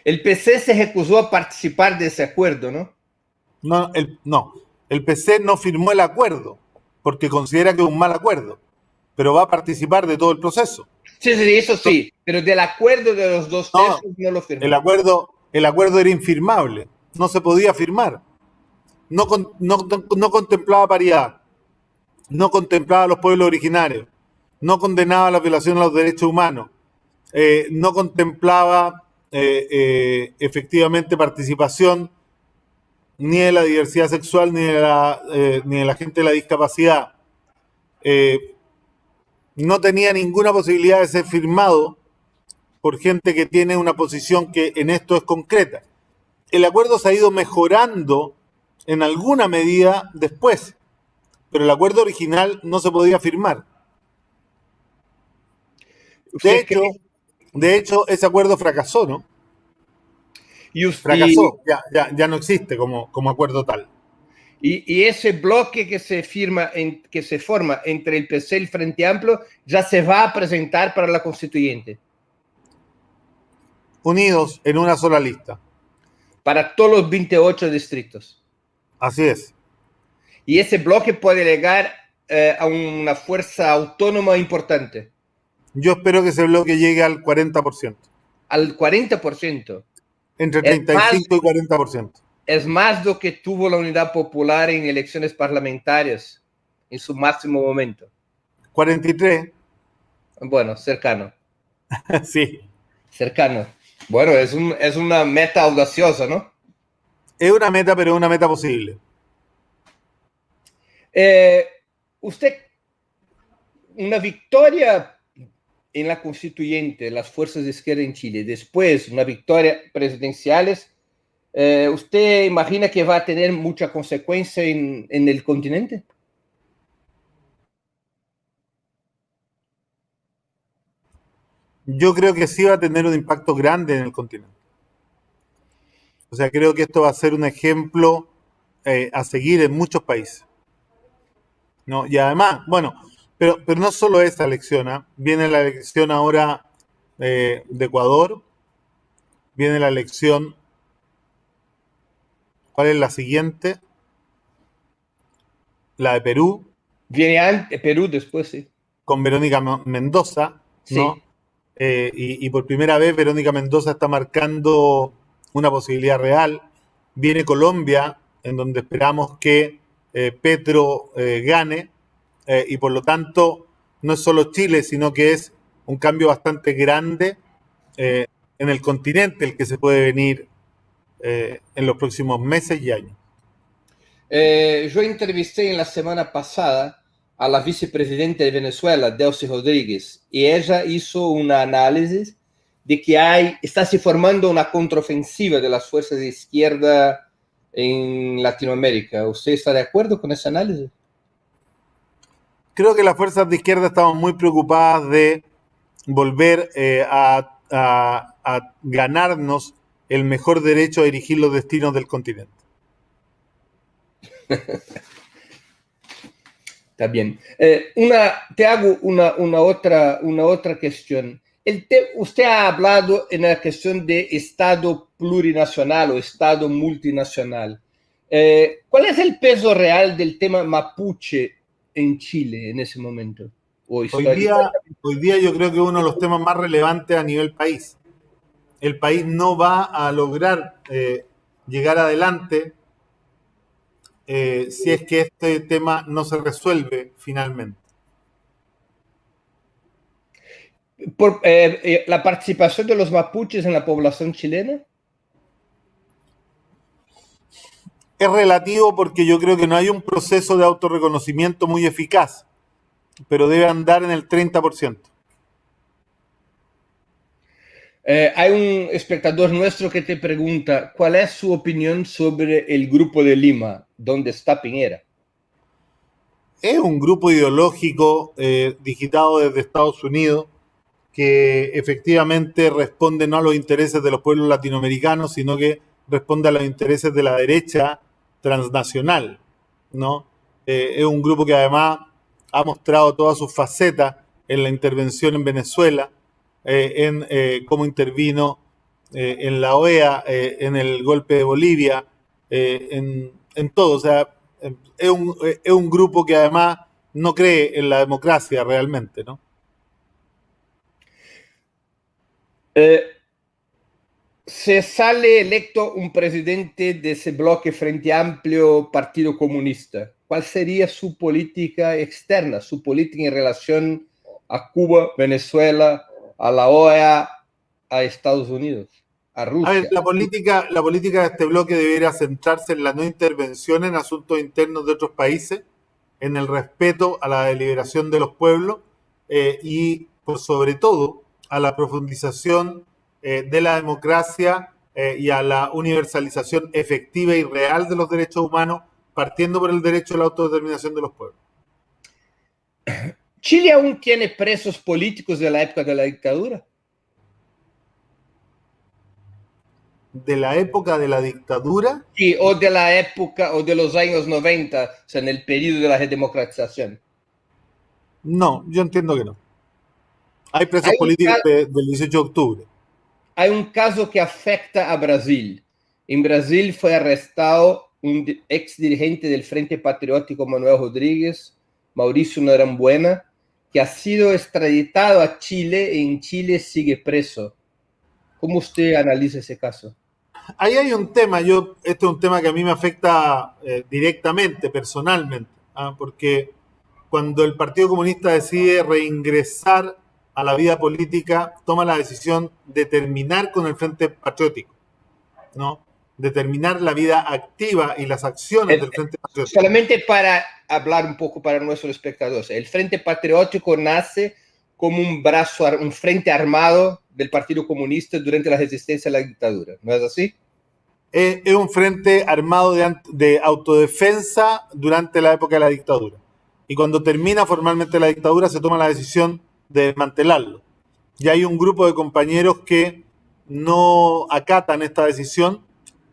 El PC se recusó a participar de ese acuerdo, ¿no? No, el PC no firmó el acuerdo porque considera que es un mal acuerdo, pero va a participar de todo el proceso. Sí, eso sí, pero del acuerdo de los 2/3 no lo firmó. El acuerdo era infirmable, no se podía firmar. No contemplaba paridad, no contemplaba a los pueblos originarios, no condenaba la violación a los derechos humanos, no contemplaba efectivamente participación ni de la diversidad sexual ni de la gente de la discapacidad. No tenía ninguna posibilidad de ser firmado por gente que tiene una posición que en esto es concreta. El acuerdo se ha ido mejorando en alguna medida después, pero el acuerdo original no se podía firmar. De hecho, ese acuerdo fracasó, ¿no? Fracasó, ya no existe como acuerdo tal. Y ese bloque que se forma entre el PC y el Frente Amplio ya se va a presentar para la Constituyente. Unidos en una sola lista. Para todos los 28 distritos. Así es. Y ese bloque puede llegar a una fuerza autónoma importante. Yo espero que ese bloque llegue al 40%. Al 40%. Entre 35 y 40%. Es más de lo que tuvo la Unidad Popular en elecciones parlamentarias en su máximo momento. 43. Bueno, cercano. Sí. Cercano. Bueno, es una meta audaciosa, ¿no? Es una meta, pero es una meta posible. Usted, una victoria en la Constituyente, las fuerzas de izquierda en Chile, después una victoria presidenciales, ¿usted imagina que va a tener mucha consecuencia en el continente? Yo creo que sí va a tener un impacto grande en el continente. O sea, creo que esto va a ser un ejemplo a seguir en muchos países, ¿no? Y además, bueno, pero no solo esa elección, ¿eh? Viene la elección ahora de Ecuador, viene la elección, ¿cuál es la siguiente? La de Perú. Viene Perú después, sí. Con Verónica Mendoza, ¿no? Sí. Y por primera vez Verónica Mendoza está marcando una posibilidad real. Viene Colombia, en donde esperamos que Petro gane, y por lo tanto no es solo Chile, sino que es un cambio bastante grande en el continente el que se puede venir en los próximos meses y años. Yo entrevisté en la semana pasada a la vicepresidenta de Venezuela, Delcy Rodríguez, y ella hizo un análisis de que está se formando una contraofensiva de las fuerzas de izquierda en Latinoamérica. ¿Usted está de acuerdo con ese análisis? Creo que las fuerzas de izquierda estamos muy preocupadas de volver a ganarnos el mejor derecho a dirigir los destinos del continente. Está bien. Te hago una otra cuestión. Usted ha hablado en la cuestión de Estado plurinacional o Estado multinacional. ¿Cuál es el peso real del tema mapuche en Chile en ese momento? Hoy día yo creo que es uno de los temas más relevantes a nivel país. El país no va a lograr llegar adelante si es que este tema no se resuelve finalmente. Por la participación de los mapuches en la población chilena. Es relativo porque yo creo que no hay un proceso de autorreconocimiento muy eficaz, pero debe andar en el 30%. Hay un espectador nuestro que te pregunta, ¿cuál es su opinión sobre el Grupo de Lima, donde está Piñera? Es un grupo ideológico digitado desde Estados Unidos que efectivamente responde no a los intereses de los pueblos latinoamericanos, sino que responde a los intereses de la derecha transnacional, ¿no? Es un grupo que además ha mostrado todas sus facetas en la intervención en Venezuela, en cómo intervino en la OEA, en el golpe de Bolivia, en todo. O sea, es un grupo que además no cree en la democracia realmente, ¿no? Se sale electo un presidente de ese bloque Frente Amplio Partido Comunista. ¿Cuál sería su política externa, su política en relación a Cuba, Venezuela, a la OEA, a Estados Unidos, a Rusia? A ver, la política de este bloque debería centrarse en la no intervención en asuntos internos de otros países, en el respeto a la deliberación de los pueblos y, por sobre todo, a la profundización de la democracia y a la universalización efectiva y real de los derechos humanos, partiendo por el derecho a la autodeterminación de los pueblos. ¿Chile aún tiene presos políticos de la época de la dictadura? ¿De la época de la dictadura? Sí, o de la época, o de los años 90, o sea, en el periodo de la redemocratización. No, yo entiendo que no. Hay presos políticos del 18 de octubre. Hay un caso que afecta a Brasil. En Brasil fue arrestado un ex dirigente del Frente Patriótico Manuel Rodríguez, Mauricio Norambuena, que ha sido extraditado a Chile y en Chile sigue preso. ¿Cómo usted analiza ese caso? Ahí hay un tema, este es un tema que a mí me afecta directamente, personalmente, porque cuando el Partido Comunista decide reingresar a la vida política, toma la decisión de terminar con el Frente Patriótico, ¿no? De terminar la vida activa y las acciones del Frente Patriótico. Solamente para hablar un poco para nuestros espectadores, el Frente Patriótico nace como un brazo, un frente armado del Partido Comunista durante la resistencia a la dictadura, ¿no es así? Es un frente armado de autodefensa durante la época de la dictadura. Y cuando termina formalmente la dictadura se toma la decisión de desmantelarlo. Y hay un grupo de compañeros que no acatan esta decisión,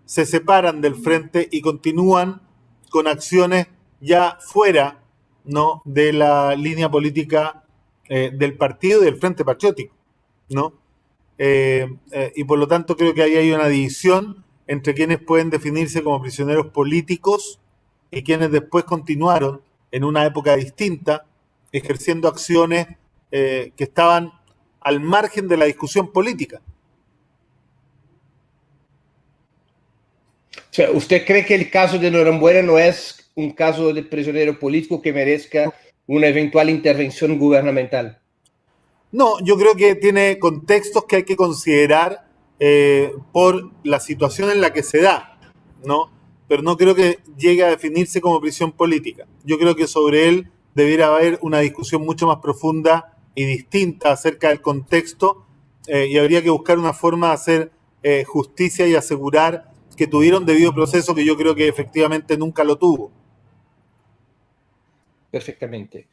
se separan del frente y continúan con acciones ya fuera, ¿no?, de la línea política del partido y del Frente Patriótico, ¿no? Y por lo tanto creo que ahí hay una división entre quienes pueden definirse como prisioneros políticos y quienes después continuaron en una época distinta ejerciendo acciones que estaban al margen de la discusión política. O sea, ¿usted cree que el caso de Norambuena no es un caso de prisionero político que merezca una eventual intervención gubernamental? No, yo creo que tiene contextos que hay que considerar por la situación en la que se da, ¿no? Pero no creo que llegue a definirse como prisión política. Yo creo que sobre él debiera haber una discusión mucho más profunda y distinta acerca del contexto y habría que buscar una forma de hacer justicia y asegurar que tuvieron debido proceso, que yo creo que efectivamente nunca lo tuvo. Perfectamente.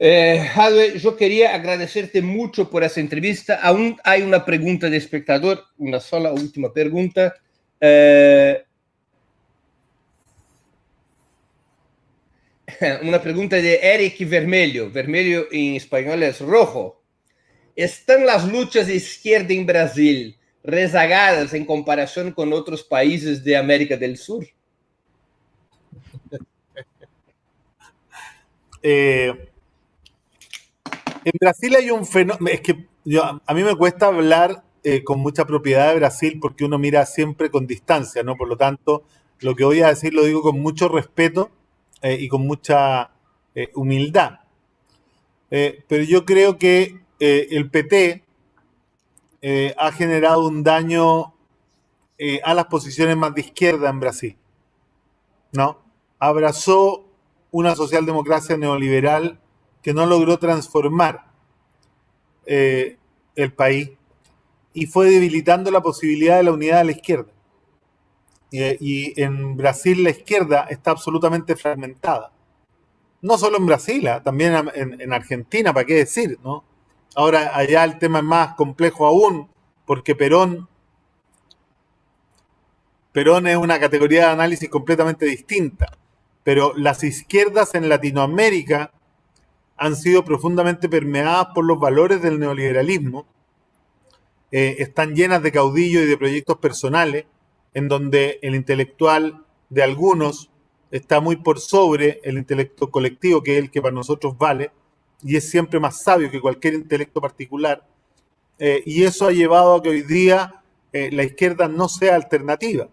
Jadwe, yo quería agradecerte mucho por esa entrevista. Aún hay una pregunta de espectador, una sola última pregunta. Una pregunta de Eric Vermelho. Vermelho en español es rojo. ¿Están las luchas de izquierda en Brasil rezagadas en comparación con otros países de América del Sur? En Brasil hay un fenómeno, es que a mí me cuesta hablar con mucha propiedad de Brasil porque uno mira siempre con distancia, ¿no? Por lo tanto, lo que voy a decir lo digo con mucho respeto y con mucha humildad. Pero yo creo que el PT ha generado un daño a las posiciones más de izquierda en Brasil, ¿no? Abrazó una socialdemocracia neoliberal que no logró transformar el país y fue debilitando la posibilidad de la unidad de la izquierda. Y en Brasil la izquierda está absolutamente fragmentada. No solo en Brasil, también en Argentina, ¿para qué decir, no? Ahora allá el tema es más complejo aún, porque Perón es una categoría de análisis completamente distinta. Pero las izquierdas en Latinoamérica han sido profundamente permeadas por los valores del neoliberalismo, están llenas de caudillos y de proyectos personales, en donde el intelectual de algunos está muy por sobre el intelecto colectivo, que es el que para nosotros vale, y es siempre más sabio que cualquier intelecto particular, y eso ha llevado a que hoy día la izquierda no sea alternativa.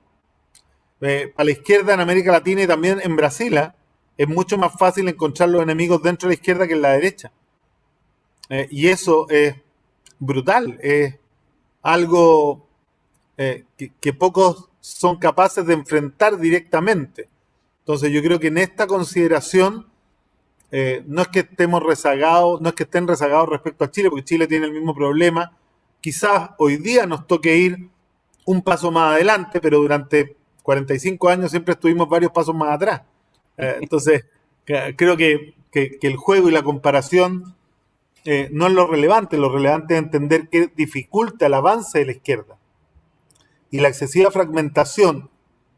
Para la izquierda en América Latina y también en Brasil, es mucho más fácil encontrar los enemigos dentro de la izquierda que en la derecha. Y eso es brutal, es algo que pocos son capaces de enfrentar directamente. Entonces yo creo que en esta consideración no es que estemos rezagados, no es que estén rezagados respecto a Chile, porque Chile tiene el mismo problema. Quizás hoy día nos toque ir un paso más adelante, pero durante 45 años siempre estuvimos varios pasos más atrás. Entonces, creo que el juego y la comparación no es lo relevante es entender que dificulta el avance de la izquierda. Y la excesiva fragmentación,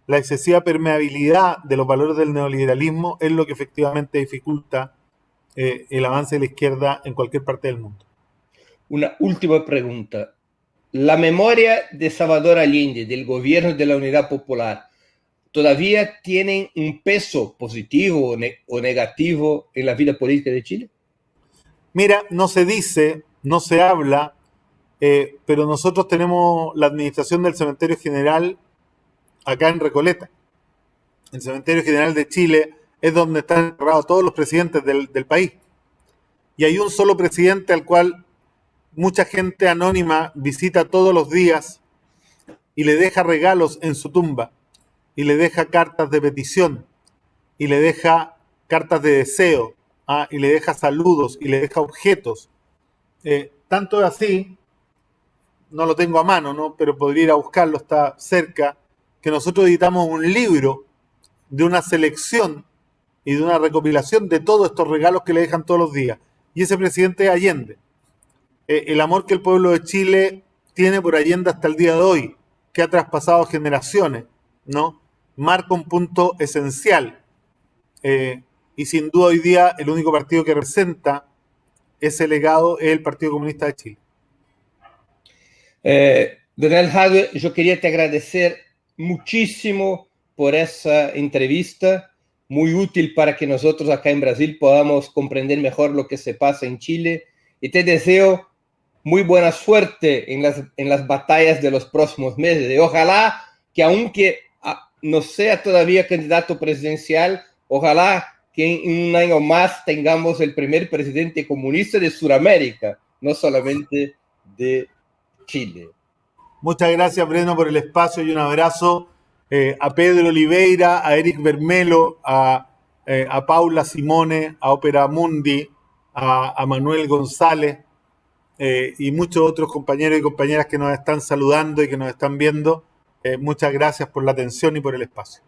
la excesiva permeabilidad de los valores del neoliberalismo es lo que efectivamente dificulta el avance de la izquierda en cualquier parte del mundo. Una última pregunta. ¿La memoria de Salvador Allende, del gobierno de la Unidad Popular, todavía tienen un peso positivo o negativo en la vida política de Chile? Mira, no se dice, no se habla, pero nosotros tenemos la administración del Cementerio General acá en Recoleta. El Cementerio General de Chile es donde están enterrados todos los presidentes del país. Y hay un solo presidente al cual mucha gente anónima visita todos los días y le deja regalos en su tumba, y le deja cartas de petición, y le deja cartas de deseo, y le deja saludos, y le deja objetos. Tanto es así, no lo tengo a mano, ¿no? Pero podría ir a buscarlo, está cerca, que nosotros editamos un libro de una selección y de una recopilación de todos estos regalos que le dejan todos los días. Y ese presidente es Allende. El amor que el pueblo de Chile tiene por Allende hasta el día de hoy, que ha traspasado generaciones, ¿no? Marca un punto esencial. Y sin duda hoy día el único partido que representa ese legado es el Partido Comunista de Chile. Donald Jadwe, yo quería te agradecer muchísimo por esa entrevista, muy útil para que nosotros acá en Brasil podamos comprender mejor lo que se pasa en Chile, y te deseo muy buena suerte en las batallas de los próximos meses. Y ojalá que, aunque no sea todavía candidato presidencial, ojalá que en un año más tengamos el primer presidente comunista de Sudamérica, no solamente de Chile. Muchas gracias, Breno, por el espacio, y un abrazo a Pedro Oliveira, a Eric Vermelo, a Paula Simone, a Ópera Mundi, a Manuel González y muchos otros compañeros y compañeras que nos están saludando y que nos están viendo. Muchas gracias por la atención y por el espacio.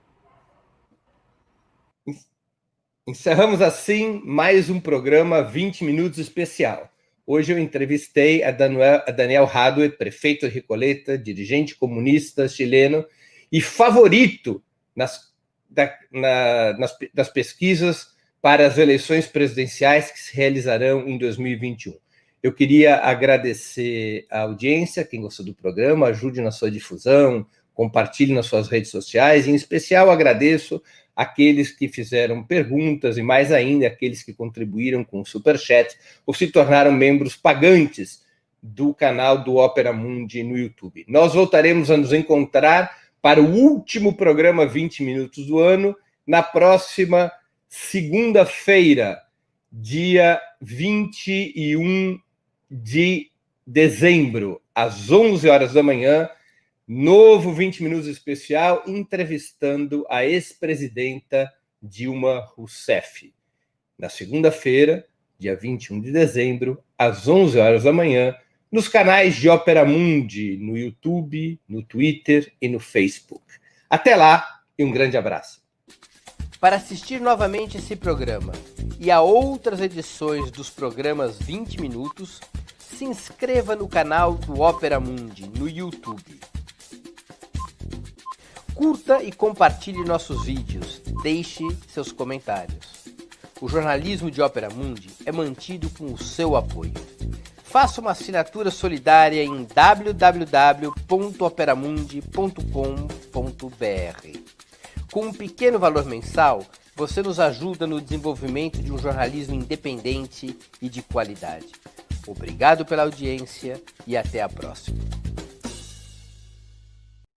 Encerramos assim mais um programa 20 Minutos especial. Hoje eu entrevistei a Daniel Jadue, prefeito de Recoleta, dirigente comunista chileno e favorito das pesquisas para as eleições presidenciais que se realizarão em 2021. Eu queria agradecer a audiência, quem gostou do programa, ajude na sua difusão, compartilhe nas suas redes sociais, em especial agradeço aqueles que fizeram perguntas e mais ainda aqueles que contribuíram com o Superchat ou se tornaram membros pagantes do canal do Opera Mundi no YouTube. Nós voltaremos a nos encontrar para o último programa 20 Minutos do ano, na próxima segunda-feira, dia 21 de dezembro, às 11 horas da manhã, novo 20 Minutos especial, entrevistando a ex-presidenta Dilma Rousseff. Na segunda-feira, dia 21 de dezembro, às 11 horas da manhã, nos canais de Opera Mundi, no YouTube, no Twitter e no Facebook. Até lá e um grande abraço. Para assistir novamente esse programa e a outras edições dos programas 20 Minutos, se inscreva no canal do Opera Mundi no YouTube. Curta e compartilhe nossos vídeos, deixe seus comentários. O jornalismo de Opera Mundi é mantido com o seu apoio. Faça uma assinatura solidária em www.operamundi.com.br. Com um pequeno valor mensal, você nos ajuda no desenvolvimento de um jornalismo independente e de qualidade. Obrigado pela audiência e até a próxima.